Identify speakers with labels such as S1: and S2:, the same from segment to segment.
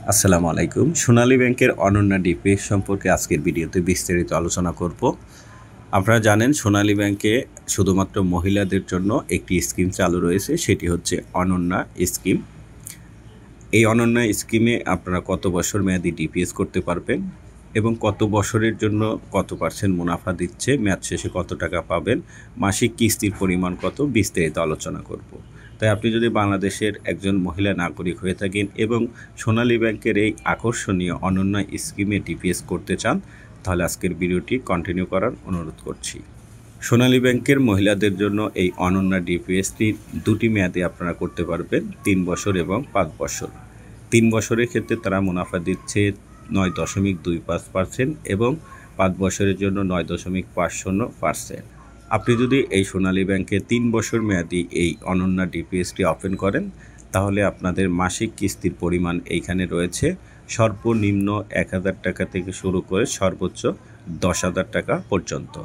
S1: আসসালামু আলাইকুম। সোনালী ব্যাংকের অনন্যা ডিপিএস সম্পর্কে আজকের ভিডিওতে বিস্তারিত আলোচনা করব। আপনারা জানেন সোনালী ব্যাংকে শুধুমাত্র মহিলাদের জন্য একটি স্কিম চালু রয়েছে, সেটি হচ্ছে অনন্যা স্কিম। এই অনন্যা স্কিমে আপনারা কত বছর মেয়াদি ডিপিএস করতে পারবেন এবং কত বছরের জন্য কত % মুনাফা দিচ্ছে, মেয়াদ শেষে কত টাকা পাবেন, মাসিক কিস্তির পরিমাণ কত, বিস্তারিত আলোচনা করব। তাই আপনি যদি বাংলাদেশের একজন মহিলা নাগরিক হয়ে থাকেন এবং সোনালী ব্যাংকের এই আকর্ষণীয় অনন্যা স্কিমে ডিপিএস করতে চান, তাহলে আজকের ভিডিওটি কন্টিনিউ করার অনুরোধ করছি। সোনালী ব্যাংকের মহিলাদের জন্য এই অনন্যা ডিপিএসটি দুটি মেয়াদে আপনারা করতে পারবেন, 3 বছর এবং 5 বছর। 3 বছরের ক্ষেত্রে তারা মুনাফা দিচ্ছে 9.25% এবং 5 বছরের জন্য 9.50%। আপনি যদি এই সোনালী ব্যাংকে 3 বছর মেয়াদি এই অনন্যা ডিপিএসটি ওপেন করেন, তাহলে আপনাদের মাসিক কিস্তির পরিমাণ এইখানে রয়েছে সর্বনিম্ন 1000 টাকা থেকে শুরু করে সর্বোচ্চ 10,000 টাকা পর্যন্ত।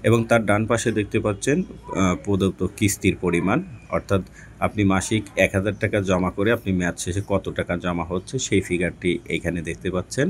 S1: এবং তার ডান পাশে দেখতে পাচ্ছেন প্রদত্ত কিস্তির পরিমাণ, অর্থাৎ আপনি মাসিক 1000 টাকা জমা করে আপনি মেয়াদ শেষে কত টাকা জমা হচ্ছে সেই ফিগারটি এইখানে দেখতে পাচ্ছেন।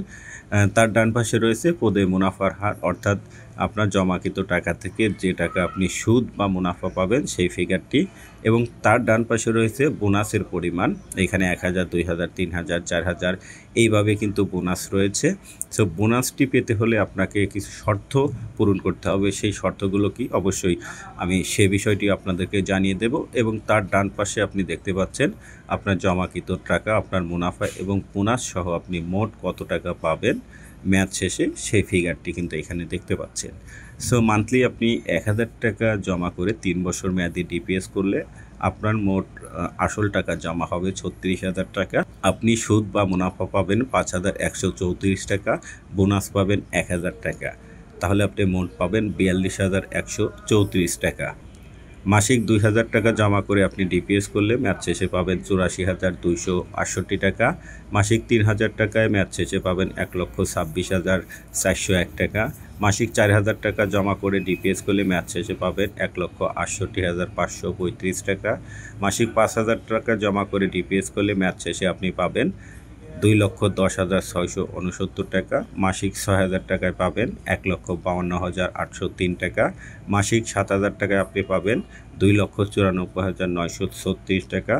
S1: তার ডান পাশে রয়েছে পদে মুনাফার হার, অর্থাৎ আপনার জমাকৃত টাকা থেকে যে টাকা আপনি সুদ বা মুনাফা পাবেন সেই ফিগারটি। এবং তার ডান পাশে রয়েছে বোনাসের পরিমাণ, এখানে 1000, 2000, 3000, 4000 এইভাবে কিন্তু বোনাস রয়েছে। সো বোনাসটি পেতে হলে আপনাকে কিছু শর্ত পূরণ করতে হবে। সেই শর্তগুলো কি, অবশ্যই আমি সে বিষয়টি আপনাদেরকে জানিয়ে দেব। এবং তার ডান পাশে আপনি দেখতে পাচ্ছেন আপনার জমাকৃত টাকা, আপনার মুনাফা এবং বোনাস সহ আপনি মোট কত টাকা পাবেন মেয়াদ শেষে সেই ফিগারটি কিন্তু এখানে দেখতে পাচ্ছেন। সো মান্থলি আপনি 1000 টাকা জমা করে 3 বছর মেয়াদি ডিপিএস করলে আপনার মোট আসল টাকা জমা হবে 36,000 টাকা। আপনি সুদ বা মুনাফা পাবেন 5,134 টাকা, বোনাস পাবেন 1000 টাকা। তাহলে আপনি মোট পাবেন 42,134 টাকা। মাসিক 2000 টাকা জমা করে আপনি ডিপিএস করলে মেয়াদ শেষে পাবেন 84,268 টাকা। মাসিক 3000 টাকায় মেয়াদ শেষে পাবেন 1,26,401 টাকা। মাসিক 4000 টাকা জমা করে ডিপিএস করলে মেয়াদ শেষে পাবেন 1,68,535 টাকা। মাসিক 5000 টাকা জমা করে ডিপিএস করলে মেয়াদ শেষে আপনি পাবেন 2,10,669 টাকা। মাসিক 6000 টাকায় পাবেন 1,52,803 টাকা। মাসিক 7000 টাকায় আপনি পাবেন 2,94,936 টাকা।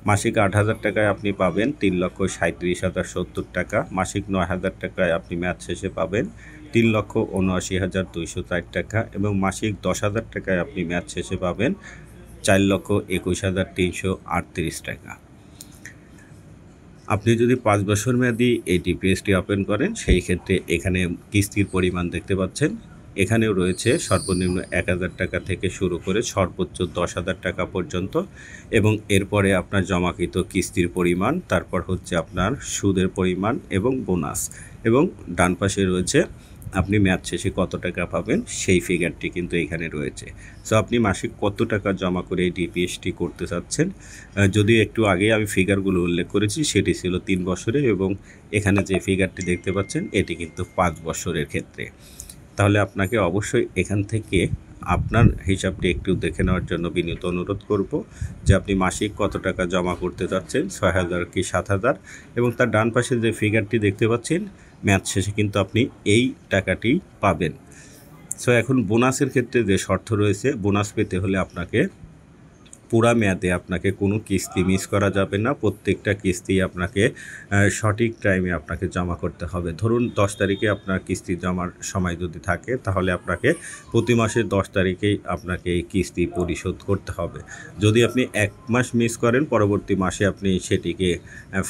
S1: মাসিক 8000 টাকায় আপনি পাবেন 3,37,070 টাকা। মাসিক 9000 টাকায় আপনি মেয়াদ শেষে পাবেন 3,79,204 টাকা। এবং মাসিক 10,000 টাকায় আপনি মেয়াদ শেষে পাবেন 4,21,338 টাকা। আপনি যদি 5 বছর মেয়াদি এই ডিপিএসটি ওপেন করেন, সেই ক্ষেত্রে এখানে কিস্তির পরিমাণ দেখতে পাচ্ছেন। এখানেও রয়েছে সর্বনিম্ন 1000 টাকা থেকে শুরু করে সর্বোচ্চ 10,000 টাকা পর্যন্ত। এবং এরপরে আপনার জমাকৃত কিস্তির পরিমাণ, তারপর হচ্ছে আপনার সুদের পরিমাণ এবং বোনাস। এবং ডান পাশে রয়েছে আপনি মেয়াদ শেষে কত টাকা পাবেন সেই ফিগারটি কিন্তু এখানে রয়েছে। সো আপনি মাসিক কত টাকা জমা করে এই ডিপিএসটি করতে চাচ্ছেন, যদি একটু আগে আমি ফিগারগুলো উল্লেখ করেছি সেটি ছিল 3 বছরের, এবং এখানে যে ফিগারটি দেখতে পাচ্ছেন এটি কিন্তু 5 বছরের ক্ষেত্রে। তাহলে আপনাকে অবশ্যই এখান থেকে আপনার হিসাবটি একটু দেখে নেওয়ার জন্য বিনীত অনুরোধ করব যে আপনি মাসিক কত টাকা জমা করতে চাচ্ছেন, 6,000 কি 7,000। এবং তার ডান পাশে যে ফিগারটি দেখতে পাচ্ছেন মেয়াদ শেষে কিন্তু আপনি এই টাকাটি পাবেন। সো এখন বোনাসের ক্ষেত্রে যে শর্ত রয়েছে, বোনাস পেতে হলে আপনাকে পুরা মেয়াদে আপনাকে কোনো কিস্তি মিস করা যাবে না। প্রত্যেকটা কিস্তি আপনাকে সঠিক টাইমে আপনাকে জমা করতে হবে। ধরুন 10 তারিখে আপনার কিস্তি জমার সময় যদি থাকে, তাহলে আপনাকে প্রতি মাসের 10 তারিখেই আপনাকে এই কিস্তি পরিশোধ করতে হবে। যদি আপনি 1 মাস মিস করেন, পরবর্তী মাসে আপনি সেটিকে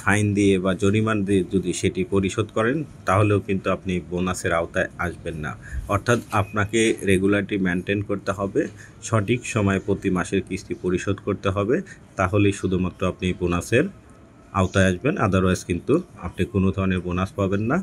S1: ফাইন দিয়ে বা জরিমানা দিয়ে যদি সেটি পরিশোধ করেন, তাহলেও কিন্তু আপনি বোনাসের আওতায় আসবেন না। অর্থাৎ আপনাকে রেগুলারিটি মেনটেন করতে হবে, সঠিক সময়ে প্রতি মাসের কিস্তি পরিশোধ করতে হবে, তাহলেই শুধুমাত্র আপনি বোনাসের আওতায় আসবেন। আদারওয়াইজ কিন্তু আপনি কোনো ধরনের বোনাস পাবেন না।